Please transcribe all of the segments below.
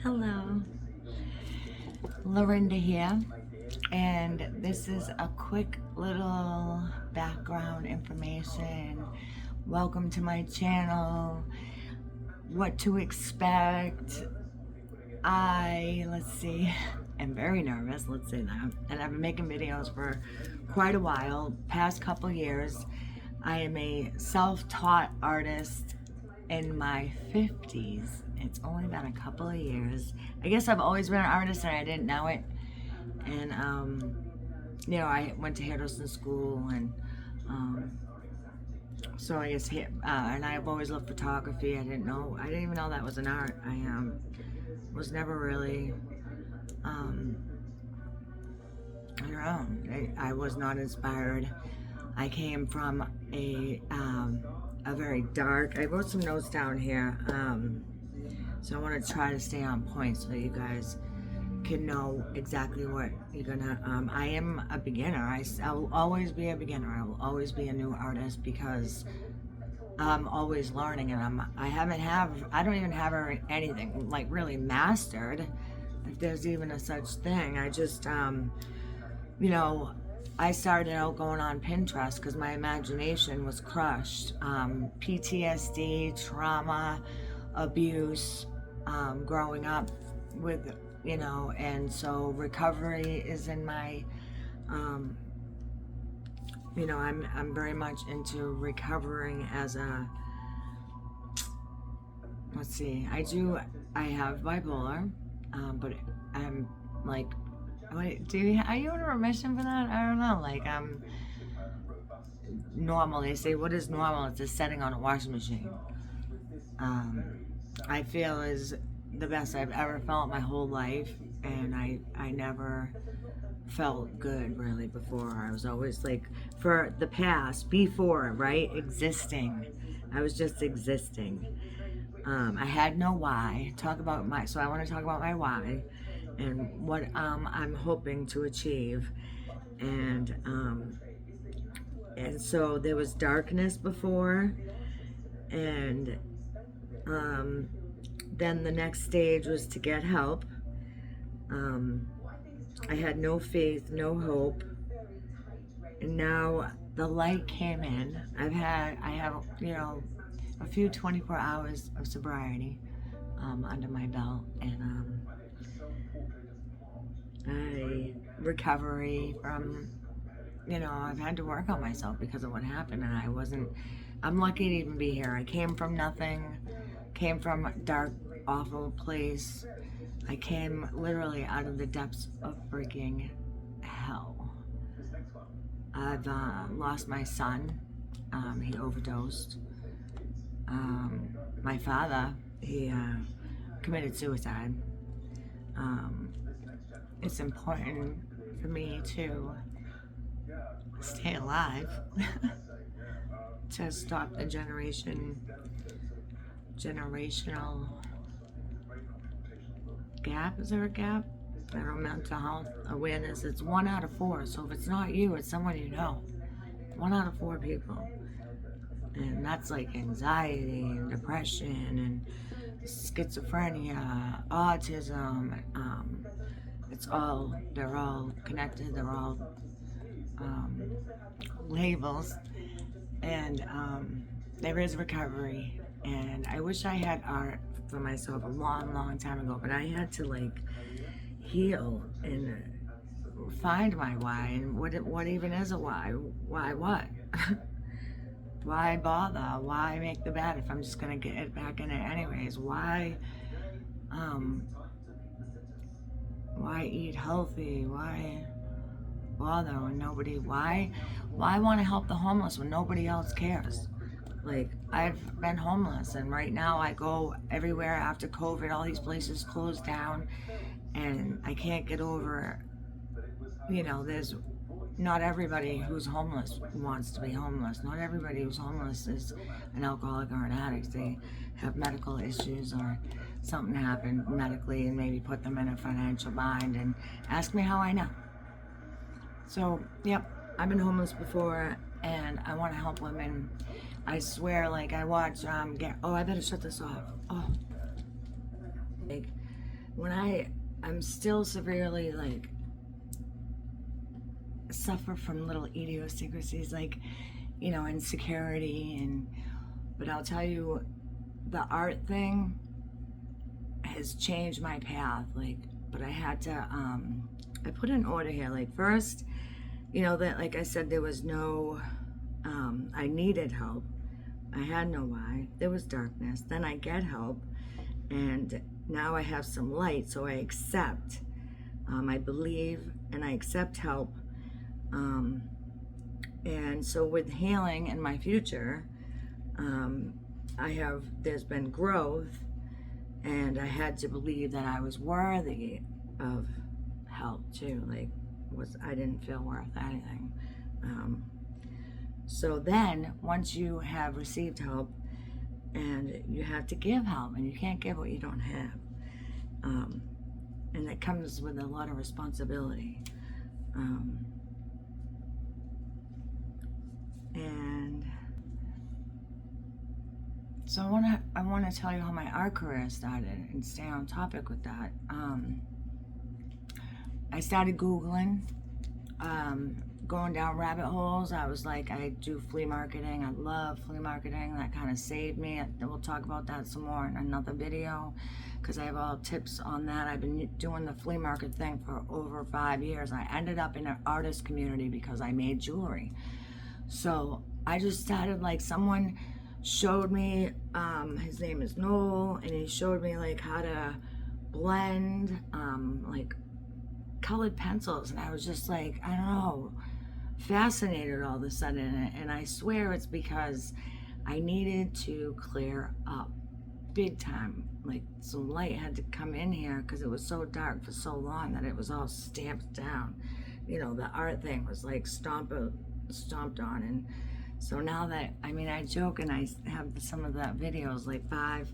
Hello, Lorinda here, and this is a quick little background information. Welcome to my channel. What to expect? Let's see, I'm very nervous, let's say that, and I've been making videos for quite a while, past couple years. I am a self-taught artist in my 50s. It's only been a couple of years. I guess I've always been an artist and I didn't know it. And, I went to hairdressing school and, so I guess, and I've always loved photography. I didn't even know that was an art. I, was never really, I don't know, I was not inspired. I came from a very dark, I wrote some notes down here, so I want to try to stay on point so that you guys can know exactly what you're gonna, I am a beginner. I will always be a beginner. I will always be a new artist because I'm always learning, and I don't even have anything like really mastered, if there's even a such thing. I just, I started out going on Pinterest because my imagination was crushed. PTSD, trauma, abuse, growing up with, and so recovery is in my, I'm very much into recovering as a, let's see, I have bipolar, but I'm like, wait, are you in remission for that? I don't know, like, normal, they say, what is normal? It's a setting on a washing machine. I feel is the best I've ever felt my whole life, and I never felt good really before. I was always like, for the past, before, right, existing. I was just existing. I had no why. So I want to talk about my why and what I'm hoping to achieve. And so there was darkness before, and then the next stage was to get help. I had no faith, no hope, and now the light came in. I have, a few 24 hours of sobriety under my belt, and recovery from, I've had to work on myself because of what happened, and I'm lucky to even be here. I came from nothing, came from a dark, awful place. I came literally out of the depths of freaking hell. I've lost my son. He overdosed. My father, he committed suicide. It's important for me to stay alive to stop the generational gap. Is there a gap? Federal mental health awareness. It's 1 out of 4. So if it's not you, it's someone you know. 1 out of 4 people. And that's like anxiety and depression and schizophrenia, autism. They're all connected. They're all labels. And there is recovery. And I wish I had art for myself a long, long time ago, but I had to like heal and find my why, and what even is a why? Why what? Why bother? Why make the bed if I'm just gonna get it back in it anyways? Why eat healthy? Why bother when nobody? Why want to help the homeless when nobody else cares? Like, I've been homeless, and right now I go everywhere after COVID. All these places closed down, and I can't get over, there's not everybody who's homeless wants to be homeless. Not everybody who's homeless is an alcoholic or an addict. They have medical issues or something happened medically and maybe put them in a financial bind, and ask me how I know. So, yep, I've been homeless before, and I want to help women. I swear, like, I watch, I better shut this off. Oh, Like, when I'm still severely, like, suffer from little idiosyncrasies, like, you know, insecurity, but I'll tell you, the art thing has changed my path, like, but I had to, I put in order here, like, first, you know, that, like I said, there was no, I needed help. I had no why. There was darkness. Then I get help, and now I have some light, so I accept. I believe, and I accept help. And so with healing in my future, there's been growth, and I had to believe that I was worthy of help too. Like, I didn't feel worth anything. So then, once you have received help, and you have to give help, and you can't give what you don't have, and it comes with a lot of responsibility. And so I want to tell you how my art career started and stay on topic with that. I started Googling, going down rabbit holes. I was like, I do flea marketing. I love flea marketing. That kind of saved me. We'll talk about that some more in another video, because I have all tips on that. I've been doing the flea market thing for over 5 years. I ended up in an artist community because I made jewelry. So I just started, like, someone showed me, his name is Noel, and he showed me, like, how to blend, like, colored pencils, and I was just like, I don't know, fascinated all of a sudden. And I swear it's because I needed to clear up big time. Like, some light had to come in here, because it was so dark for so long that it was all stamped down. You know, the art thing was like stomped on. And so now that, I mean, I joke, and I have some of the videos, like 5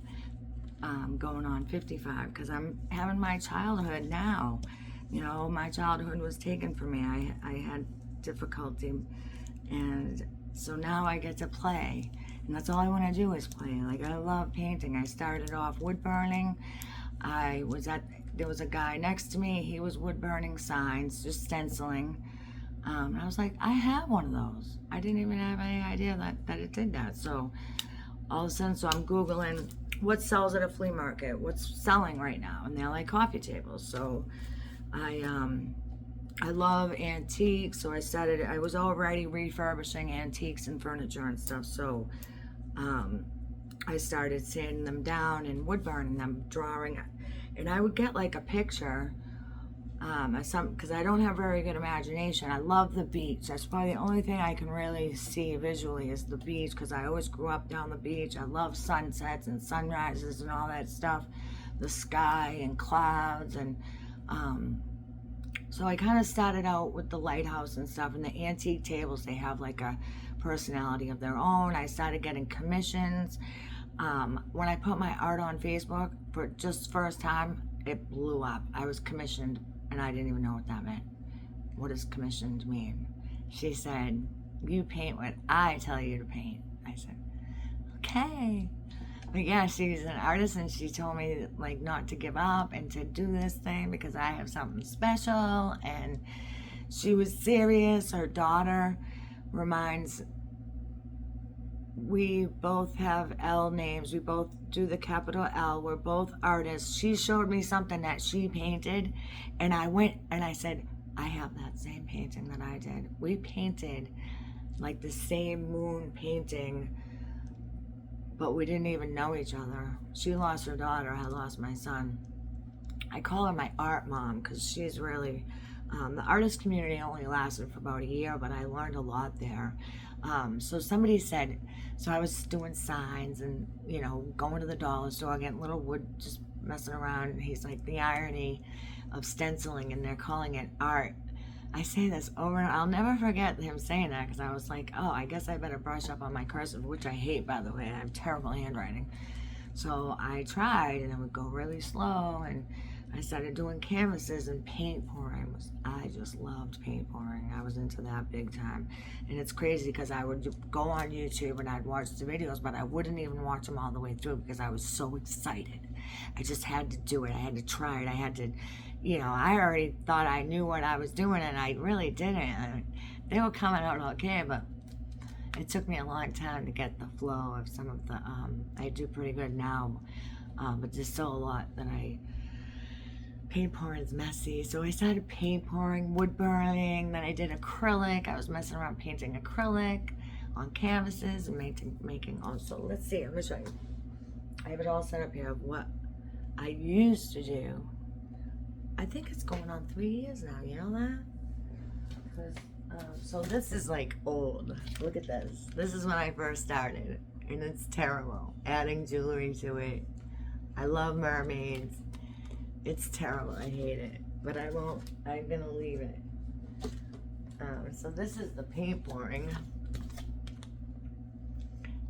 going on 55, because I'm having my childhood now. You know, my childhood was taken from me. I had difficulty, and so now I get to play, and that's all I want to do is play. Like, I love painting. I started off wood burning. There was a guy next to me. He was wood burning signs, just stenciling. And I was like, I have one of those. I didn't even have any idea that it did that. So all of a sudden, so I'm Googling what sells at a flea market, what's selling right now, and they're like coffee tables. So I love antiques, so I was already refurbishing antiques and furniture and stuff. So I started sanding them down and wood burning them, drawing, and I would get like a picture. Because I don't have very good imagination. I love the beach. That's probably the only thing I can really see visually is the beach, because I always grew up down the beach. I love sunsets and sunrises and all that stuff, the sky and clouds. And so I kind of started out with the lighthouse and stuff, and the antique tables, they have like a personality of their own. I started getting commissions. When I put my art on Facebook for just first time, it blew up. I was commissioned, and I didn't even know what that meant. What does commissioned mean? She said, you paint what I tell you to paint. I said, okay. But yeah, she's an artist, and she told me, like, not to give up and to do this thing because I have something special. And she was serious. Her daughter we both have L names. We both do the capital L. We're both artists. She showed me something that she painted, and I went and I said, I have that same painting that I did. We painted like the same moon painting, but we didn't even know each other. She lost her daughter. I lost my son. I call her my art mom because she's really, the artist community only lasted for about a year, but I learned a lot there. So somebody said, so I was doing signs and, you know, going to the dollar store, getting little wood, just messing around. And he's like, the irony of stenciling, and they're calling it art. I say this over and I'll never forget him saying that, because I was like, oh, I guess I better brush up on my cursive, which I hate, by the way. I have terrible handwriting. So I tried, and it would go really slow. And I started doing canvases and paint pouring. I just loved paint pouring. I was into that big time. And it's crazy because I would go on YouTube and I'd watch the videos, but I wouldn't even watch them all the way through because I was so excited. I just had to do it. I had to try it. I had to, I already thought I knew what I was doing and I really didn't. They were coming out okay, but it took me a long time to get the flow of some of the, I do pretty good now, but there's still a lot that paint pouring is messy. So I started paint pouring, wood burning, then I did acrylic. I was messing around painting acrylic on canvases and making also, let's see, I'm gonna show you. I have it all set up here of what I used to do. I think it's going on 3 years now, you know that? So this is like old. Look at this. This is when I first started, and it's terrible. Adding jewelry to it. I love mermaids. It's terrible. I hate it, but I won't. I'm gonna leave it. So this is the paint pouring.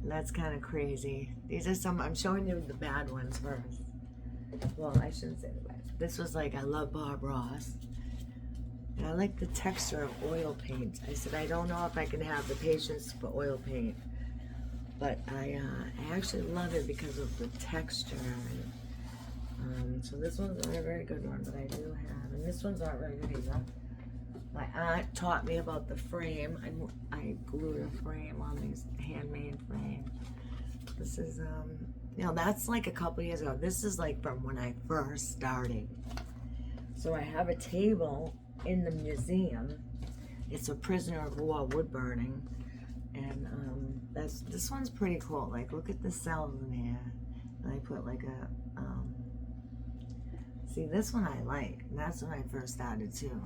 And that's kind of crazy. These are some. I'm showing you the bad ones first. Well, I shouldn't say the bad. This was like I love Bob Ross. And I like the texture of oil paint. I said, I don't know if I can have the patience for oil paint, but I actually love it because of the texture. So this one's not a very good one, but I do have, and this one's not very good either. My aunt taught me about the frame. I glued a frame on these handmade frames. This is, that's like a couple years ago. This is like from when I first started. So I have a table in the museum. It's a prisoner of war wood burning, and this one's pretty cool. Like, look at the cells in here, and I put like a see, this one I like, and that's when I first started too.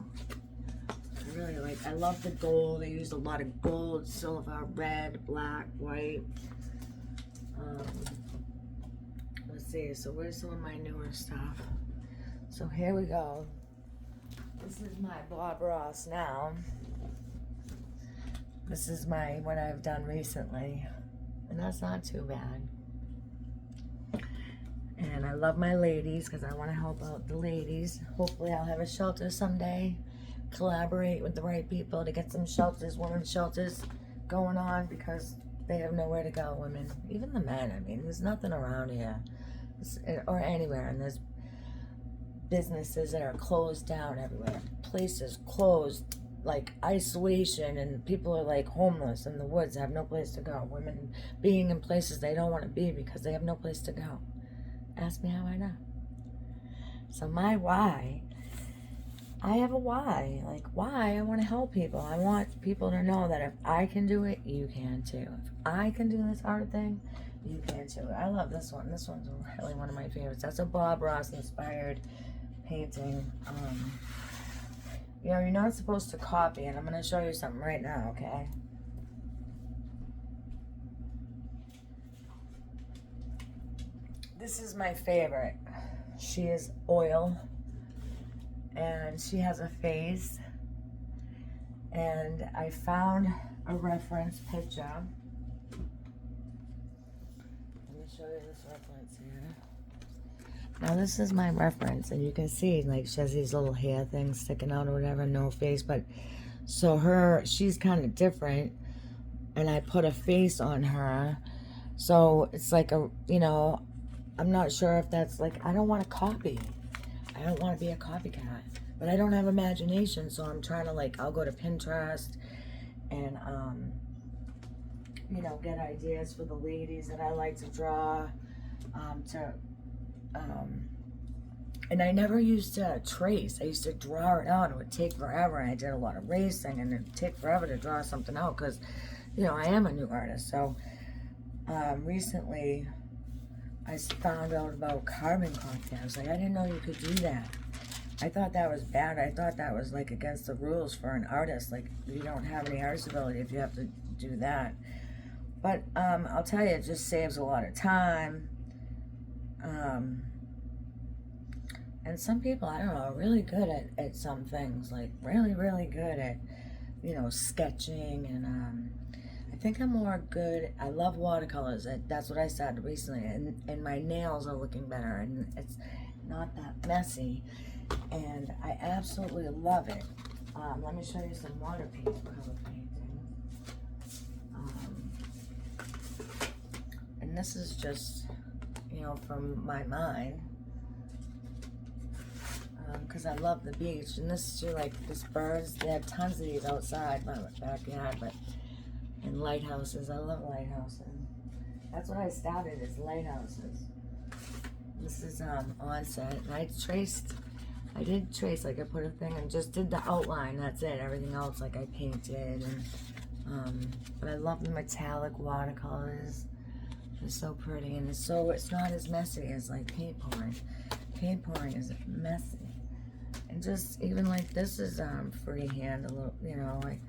I really like. I love the gold. I used a lot of gold, silver, red, black, white. Let's see. So where's some of my newer stuff? So here we go. This is my Bob Ross now. This is what I've done recently. And that's not too bad. And I love my ladies because I want to help out the ladies. Hopefully I'll have a shelter someday. Collaborate with the right people to get some shelters, women's shelters going on because they have nowhere to go, women. Even the men, I mean, there's nothing around here. Or anywhere. And there's businesses that are closed down everywhere, places closed, like isolation, and people are like homeless in the woods, have no place to go. Women being in places they don't want to be because they have no place to go. Ask me how I know. So my why, I have a why. Like, why? I want to help people. I want people to know that if I can do it, you can too. If I can do this hard thing, you can too. I love this one. This one's really one of my favorites. That's a Bob Ross inspired painting. You're not supposed to copy, and I'm going to show you something right now, okay? This is my favorite. She is oil, and she has a face, and I found a reference picture. Let me show you this reference here. Now this is my reference, and you can see like she has these little hair things sticking out or whatever, no face, but so she's kind of different, and I put a face on her, so it's like I'm not sure if that's like, I don't want to copy. I don't want to be a copycat, but I don't have imagination, so I'm trying to I'll go to Pinterest and get ideas for the ladies that I like to draw, and I never used to trace. I used to draw it out. It would take forever, and I did a lot of racing, and it would take forever to draw something out because, I am a new artist. So recently I found out about carbon copy. I was like, I didn't know you could do that. I thought that was bad. I thought that was against the rules for an artist. You don't have any artist ability if you have to do that. But I'll tell you, it just saves a lot of time. And some people, I don't know, are really good at some things, really, really good at, sketching, and I think I'm more good, I love watercolors, that's what I started recently, and my nails are looking better, and not that messy, and I absolutely love it. Let me show you some water color paintings. And this is just, you know, from my mind, because I love the beach. And this is like this birds. They have tons of these outside my backyard, but and lighthouses. I love lighthouses. That's what I started, is lighthouses. This is onset, and I did trace, like I put a thing and just did the outline. That's it. Everything else, like I painted, and but I love the metallic watercolors. They're so pretty, and it's not as messy as like paint pouring. Paint pouring is messy, and just even like this is freehand a little, you know, like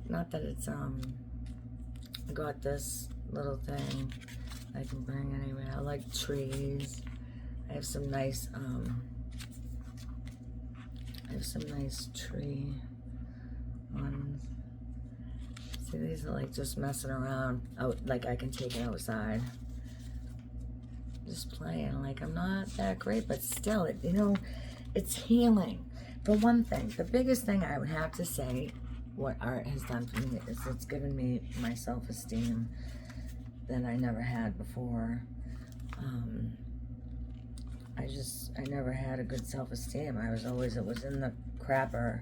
not that it's I got this little thing I can bring anywhere. I like trees. I have some nice tree ones. See, these are like just messing around out, like I can take it outside. Just playing, like I'm not that great, but still, you know, it's healing. For one thing, the biggest thing I would have to say, what art has done for me, is it's given me my self-esteem that I never had before. I never had a good self-esteem. It was in the crapper.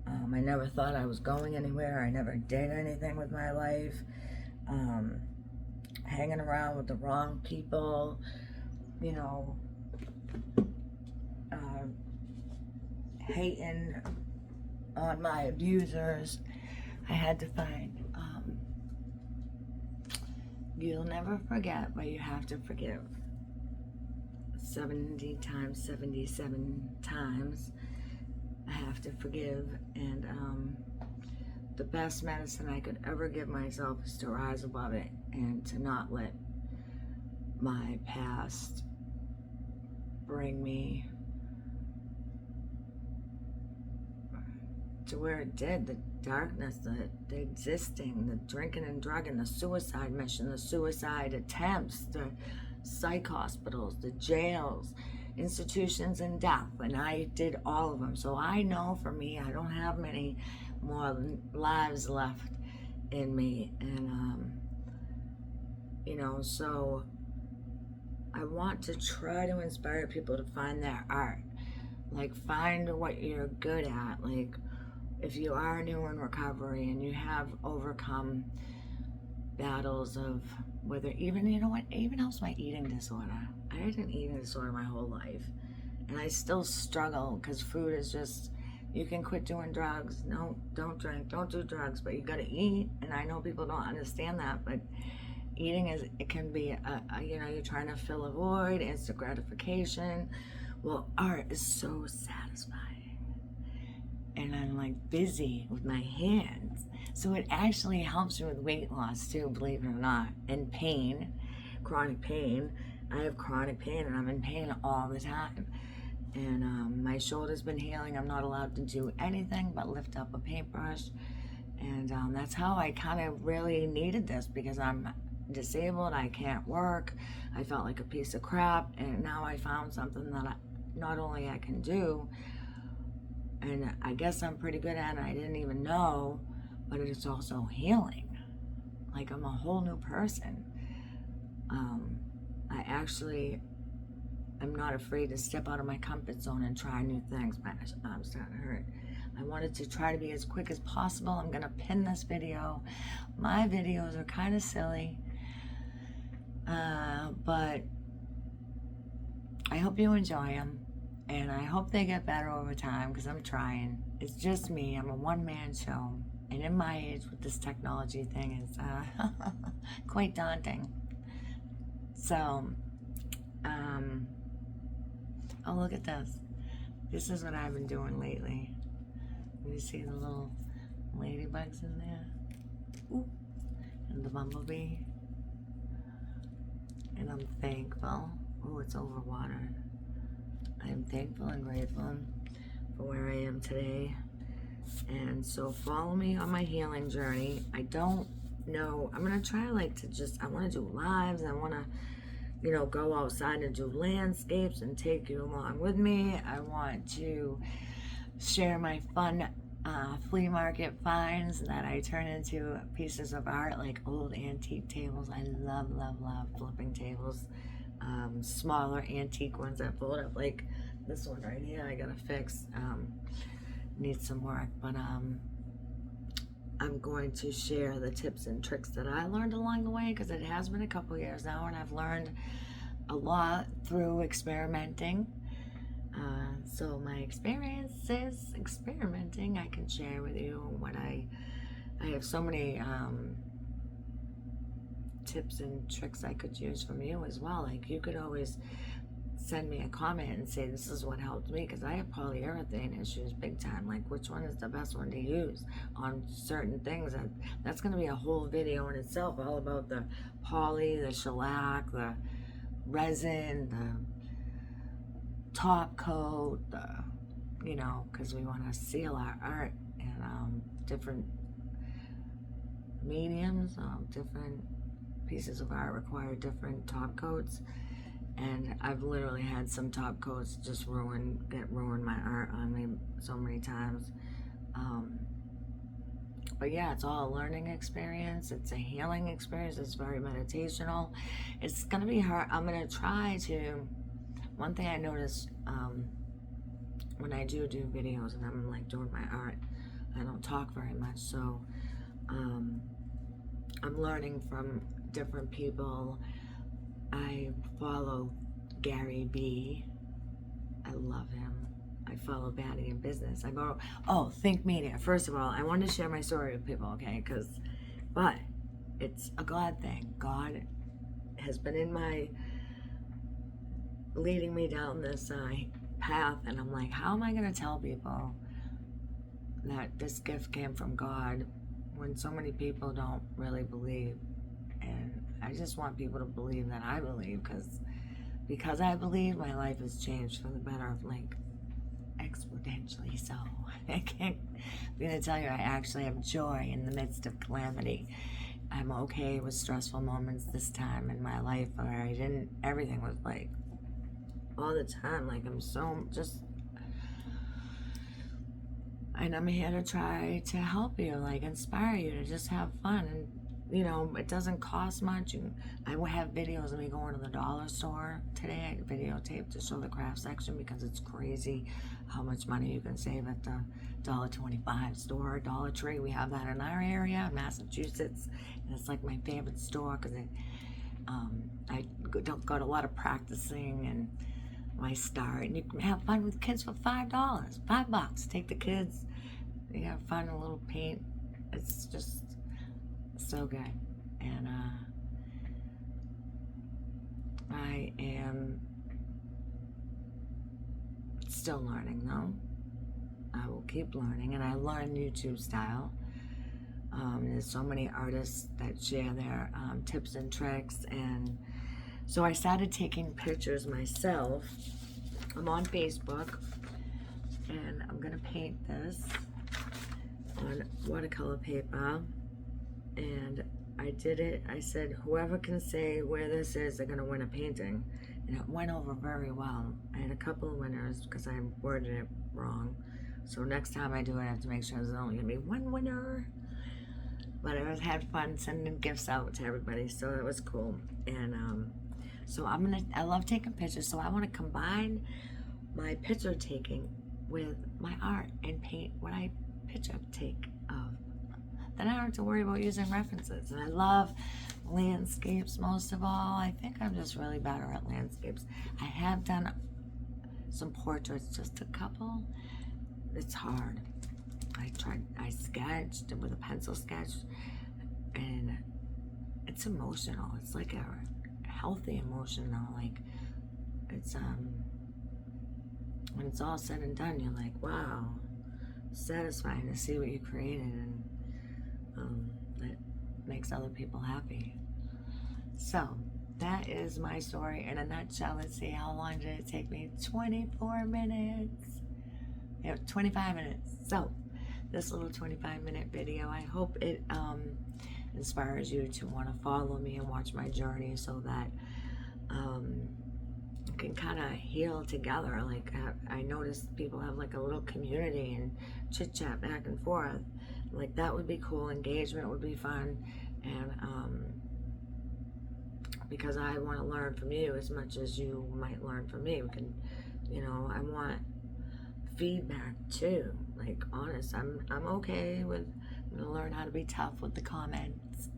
I never thought I was going anywhere. I never did anything with my life. Hanging around with the wrong people, you know, hating on my abusers. I had to find, you'll never forget, but you have to forgive. 70 times, 77 times, I have to forgive, and the best medicine I could ever give myself is to rise above it and to not let my past bring me to where it did. The darkness, the existing, the drinking and drugging, the suicide mission, the suicide attempts, the psych hospitals, the jails, institutions, and death. And I did all of them. So I know for me, I don't have many more lives left in me. And, you know, so I want to try to inspire people to find their art. Like, find what you're good at. Like, if you are new in recovery and you have overcome battles of whether even, you know what, it even helps my eating disorder. I had an eating disorder my whole life, and I still struggle because food is just, you can quit doing drugs. No, don't drink, don't do drugs, but you gotta eat. And I know people don't understand that, but eating is, it can be you know, you're trying to fill a void, instant gratification. Well, art is so satisfying. And I'm like busy with my hands. So it actually helps me with weight loss too, believe it or not. And pain, chronic pain. I have chronic pain and I'm in pain all the time. And my shoulder's been healing. I'm not allowed to do anything but lift up a paintbrush. And that's how I kind of really needed this, because I'm disabled, I can't work. I felt like a piece of crap, and now I found something that not only I can do, and I guess I'm pretty good at it, I didn't even know, but it's also healing. Like, I'm a whole new person. I actually am not afraid to step out of my comfort zone and try new things. My arm's starting to hurt. I wanted to try to be as quick as possible. I'm gonna pin this video. My videos are kind of silly, but I hope you enjoy them. And I hope they get better over time, because I'm trying. It's just me. I'm a one-man show. And in my age with this technology thing, it's quite daunting. So, oh, look at this. This is what I've been doing lately. You see the little ladybugs in there? Ooh. And the bumblebee. And I'm thankful. Oh, it's overwatered. I'm thankful and grateful for where I am today. And so follow me on my healing journey. I don't know, I'm gonna try like to just, I wanna do lives, I wanna you know, go outside and do landscapes and take you along with me. I want to share my fun flea market finds that I turn into pieces of art, like old antique tables. I love, love, love flipping tables. Smaller antique ones that fold up, like this one right here. I gotta fix. Needs some work, but I'm going to share the tips and tricks that I learned along the way, because it has been a couple years now, and I've learned a lot through experimenting. So my experiences experimenting, I can share with you what I have so many tips and tricks I could use from you as well. Like, you could always send me a comment and say this is what helped me, because I have polyurethane issues big time. Like, which one is the best one to use on certain things? That's going to be a whole video in itself, all about the poly, the shellac, the resin, the top coat, you know, because we want to seal our art in different mediums. Different pieces of art require different top coats, and I've literally had some top coats just ruin my art on me so many times. But yeah, it's all a learning experience. It's a healing experience. It's very meditational. It's gonna be hard. I'm gonna try to. One thing I noticed when I do videos and I'm like doing my art, I don't talk very much. So I'm learning from different people. I follow Gary B. I love him. I follow Baddie in Business. Think Media. First of all, I want to share my story with people, okay? But it's a God thing. God has been leading me down this path, and I'm like, how am I going to tell people that this gift came from God when so many people don't really believe? And I just want people to believe that I believe, because I believe, my life has changed for the better, like exponentially so. I'm gonna tell you, I actually have joy in the midst of calamity. I'm okay with stressful moments this time in my life where everything was like all the time, like I'm so just, and I'm here to try to help you, like inspire you to just have fun. And you know, it doesn't cost much. I will have videos of me going to the dollar store today. I videotaped to show the craft section, because it's crazy how much money you can save at the $1.25 store. Dollar Tree, we have that in our area, Massachusetts, and it's like my favorite store, because I don't got a lot of practicing and my start, and you can have fun with kids for $5, $5. Take the kids, you have fun, a little paint. It's just so good. And I am still learning, though. I will keep learning, and I learn YouTube style. There's so many artists that share their tips and tricks, and so I started taking pictures myself. I'm on Facebook, and I'm gonna paint this on watercolor paper. And I did it. I said, whoever can say where this is, they're gonna win a painting. And it went over very well. I had a couple of winners because I worded it wrong. So next time I do it, I have to make sure there's only gonna be one winner. But I had fun sending gifts out to everybody, so it was cool. And so I love taking pictures, so I want to combine my picture taking with my art and paint what I picture take of. Then I don't have to worry about using references. And I love landscapes most of all. I think I'm just really better at landscapes. I have done some portraits, just a couple. It's hard. I sketched with a pencil sketch, and it's emotional. It's like a healthy emotion though. Like, it's when it's all said and done, you're like, wow, satisfying to see what you created, and that makes other people happy. So that is my story in a nutshell. Let's see, how long did it take me? 24 minutes. Yeah, 25 minutes. So this little 25-minute video, I hope it inspires you to want to follow me and watch my journey, so that can kind of heal together. Like I noticed people have like a little community and chit chat back and forth. Like that would be cool. Engagement would be fun, and because I want to learn from you as much as you might learn from me. We can, I want feedback too. Like honest, I'm okay with. I'm gonna learn how to be tough with the comments,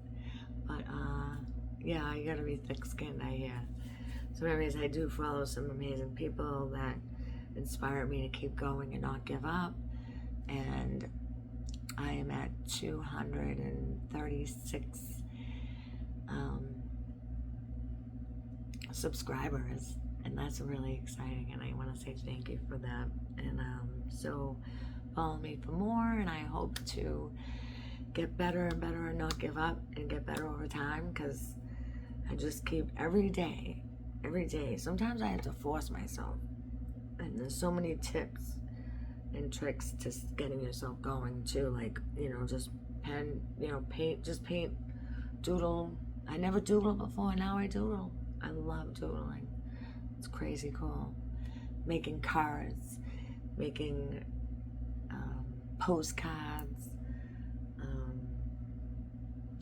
but yeah, you gotta be thick-skinned, I hear. So anyways, I do follow some amazing people that inspire me to keep going and not give up. And I am at 236 subscribers, and that's really exciting, and I want to say thank you for that. And so follow me for more, and I hope to get better and better and not give up and get better over time, because I just keep every day. Sometimes I have to force myself, and there's so many tips and tricks to getting yourself going too. Like, just pen, paint, doodle. I never doodled before, now I doodle. I love doodling. It's crazy cool. Making cards, making postcards.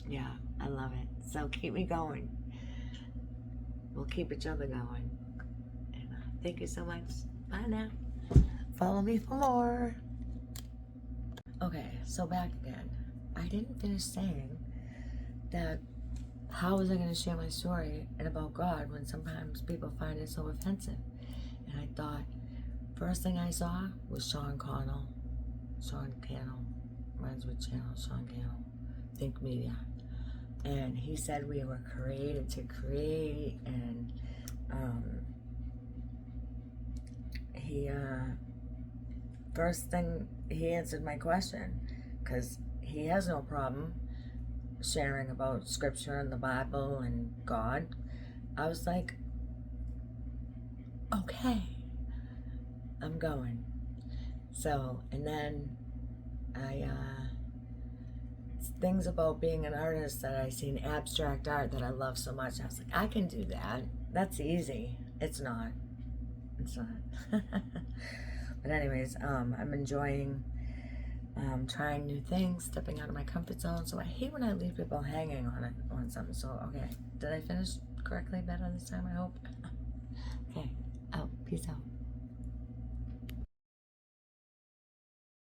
Yeah, I love it. So keep me going. We'll keep each other going. And thank you so much. Bye now. Follow me for more. Okay, so back again. I didn't finish saying that how was I going to share my story and about God when sometimes people find it so offensive? And I thought, first thing I saw was Sean Cannell, runs with channel, Sean Cannell, Think Media. And he said we were created to create, and he first thing he answered my question, because he has no problem sharing about scripture and the Bible and God. I was like, okay, I'm going. So, and then things about being an artist that I seen, abstract art that I love so much. I was like, I can do that. That's easy. It's not. But anyways, I'm enjoying trying new things, stepping out of my comfort zone. So I hate when I leave people hanging on something. So okay, did I finish correctly better this time? I hope. Okay. Oh, peace out.